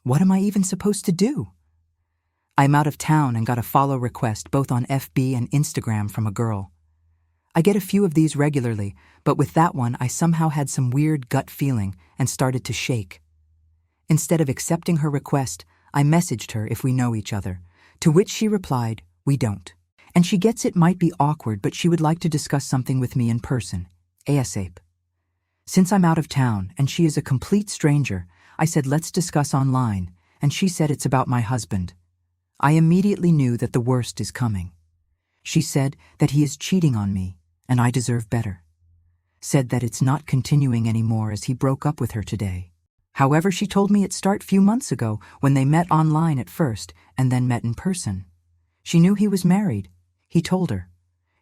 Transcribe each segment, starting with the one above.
What am I even supposed to do? I'm out of town and got a follow request both on FB and Instagram from a girl. I get a few of these regularly, but with that one I somehow had some weird gut feeling and started to shake. Instead of accepting her request, I messaged her if we know each other, to which she replied, "We don't." And she gets it might be awkward, but she would like to discuss something with me in person, ASAP. Since I'm out of town and she is a complete stranger, I said let's discuss online, and she said it's about my husband. I immediately knew that the worst is coming. She said that he is cheating on me, and I deserve better. Said that it's not continuing anymore as he broke up with her today. However, she told me it started few months ago when they met online at first and then met in person. She knew he was married. He told her.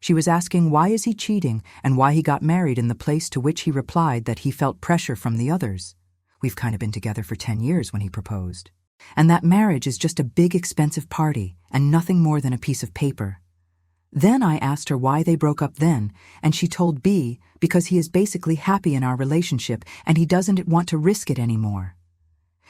She was asking why is he cheating and why he got married in the place, to which he replied that he felt pressure from the others. We've kind of been together for 10 years when he proposed. And that marriage is just a big expensive party and nothing more than a piece of paper. Then I asked her why they broke up then, and she told B because he is basically happy in our relationship and he doesn't want to risk it anymore.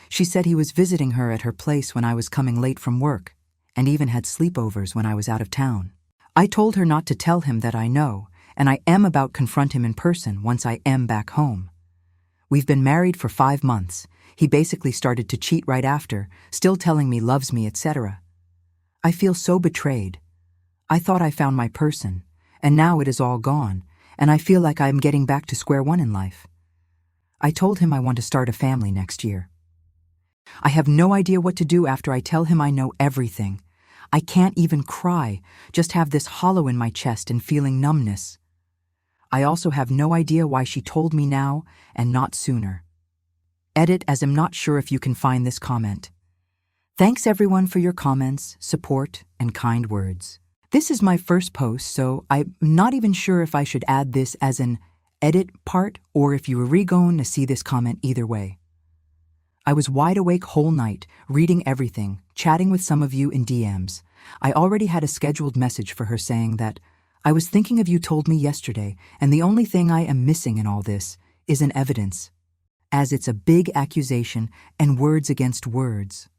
She said he was visiting her at her place when I was coming late from work, and even had sleepovers when I was out of town. I told her not to tell him that I know, and I am about to confront him in person once I am back home. We've been married for 5 months. He basically started to cheat right after, still telling me loves me, etc. I feel so betrayed. I thought I found my person, and now it is all gone, and I feel like I am getting back to square one in life. I told him I want to start a family next year. I have no idea what to do after I tell him I know everything. I can't even cry, just have this hollow in my chest and feeling numbness. I also have no idea why she told me now and not sooner. Edit, as I'm not sure if you can find this comment. Thanks everyone for your comments, support, and kind words. This is my first post, so I'm not even sure if I should add this as an edit part or if you were going to see this comment either way. I was wide awake whole night, reading everything, chatting with some of you in DMs. I already had a scheduled message for her saying that I was thinking of you, told me yesterday, and the only thing I am missing in all this is an evidence, as it's a big accusation and words against words.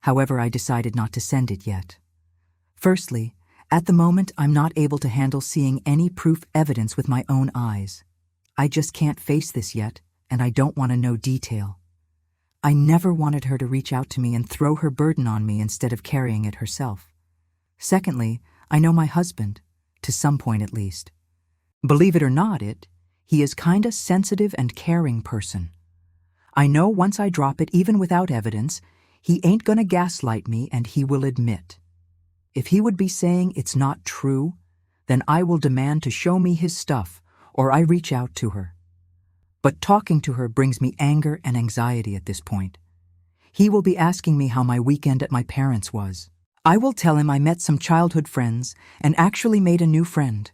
However, I decided not to send it yet. Firstly, at the moment I'm not able to handle seeing any proof evidence with my own eyes. I just can't face this yet, and I don't want to know detail. I never wanted her to reach out to me and throw her burden on me instead of carrying it herself. Secondly, I know my husband, to some point at least. Believe it or not, he is kinda sensitive and caring person. I know once I drop it, even without evidence, he ain't gonna gaslight me and he will admit. If he would be saying it's not true, then I will demand to show me his stuff or I reach out to her. But talking to her brings me anger and anxiety at this point. He will be asking me how my weekend at my parents' was. I will tell him I met some childhood friends and actually made a new friend,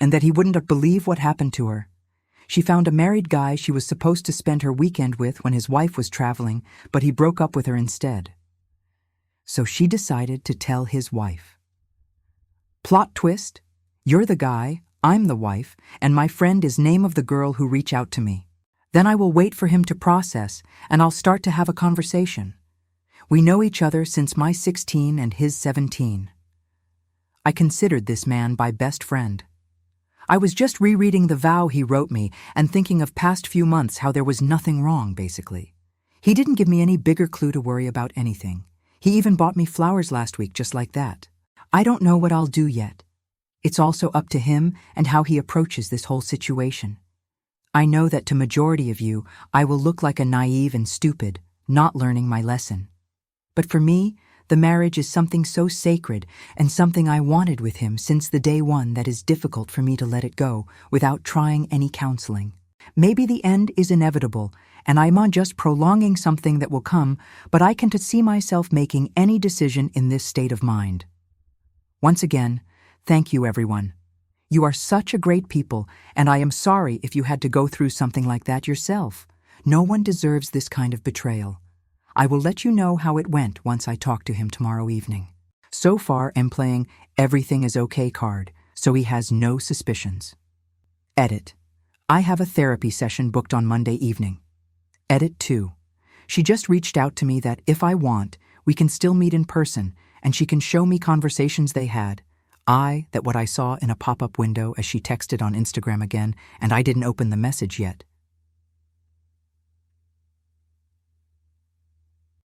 and that he wouldn't believe what happened to her. She found a married guy she was supposed to spend her weekend with when his wife was traveling, but he broke up with her instead. So she decided to tell his wife. Plot twist, you're the guy, I'm the wife, and my friend is name of the girl who reached out to me. Then I will wait for him to process, and I'll start to have a conversation. We know each other since my 16 and his 17. I considered this man my best friend. I was just rereading the vow he wrote me and thinking of past few months, how there was nothing wrong, basically. He didn't give me any bigger clue to worry about anything. He even bought me flowers last week just like that. I don't know what I'll do yet. It's also up to him and how he approaches this whole situation. I know that to majority of you, I will look like a naive and stupid, not learning my lesson. But for me, the marriage is something so sacred and something I wanted with him since the day one that is difficult for me to let it go without trying any counseling. Maybe the end is inevitable, and I'm on just prolonging something that will come, but I can't see myself making any decision in this state of mind. Once again, thank you, everyone. You are such a great people, and I am sorry if you had to go through something like that yourself. No one deserves this kind of betrayal. I will let you know how it went once I talk to him tomorrow evening. So far, I'm playing Everything is Okay card, so he has no suspicions. Edit. I have a therapy session booked on Monday evening. Edit 2. She just reached out to me that if I want, we can still meet in person and she can show me conversations they had. That what I saw in a pop-up window as she texted on Instagram again, and I didn't open the message yet.